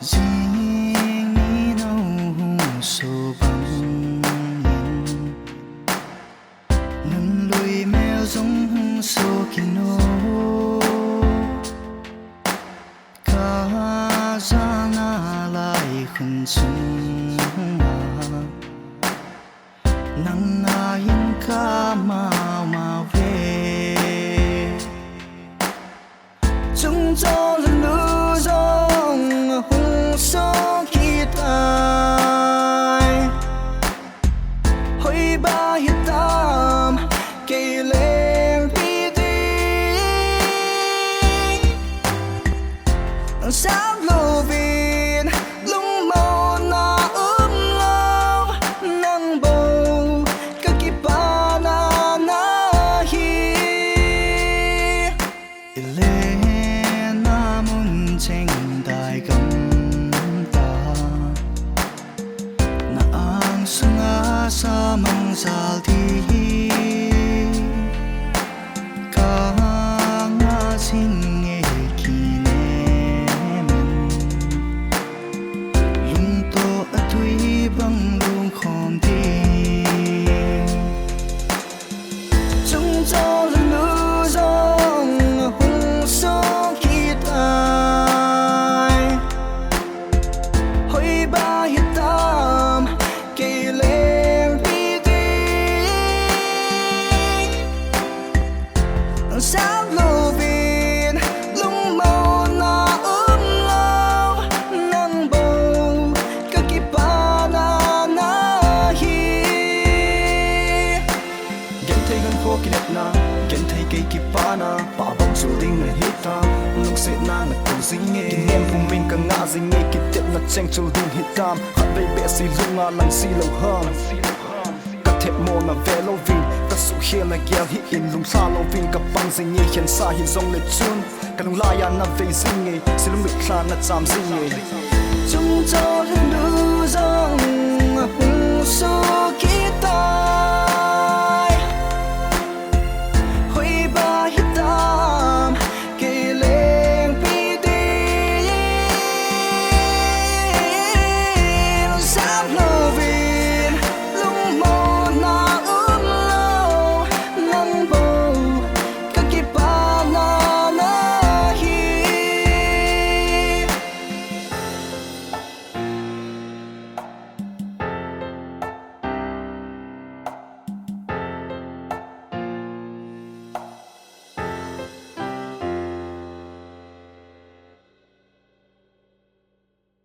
riêng nghĩ nâu sô bằng nun lui mèo giống sô kino cả ra na lại khẩn trương nắng ai ca mà về chúng cho lần nữa dòng hùng sông khi tai hoi ba hiện tam cây lên đi sáng lô viên lung màu na ướm lâu nắng bầu các kỳ ba na hi lên na muốn tranh đại cầm ta na ang sunga sa mang zal đi cả ngã xin nghe băng luôn khom đi chúng cho lần nữa dòng hùng sông khi tai hoi ba hiện tam cây lên đi sáng lô viên lung màu na ướm lâu nắng bầu các kỳ ba na gen thei ke ki pa na pa bang su ding na hita lung se na na ko zing e ki nem fu min ka nga zing e ki tep na cheng chul ding hitam khat bei be si lunga lang si lo hang ka thep mo na velo vin ka su hia na gyal hi in lung sa lo vin ka pang zing e hian sa hi zong le chun ka lung la ya na ve zing e si lung mit thla na cham zing e chung cho lu zong hung so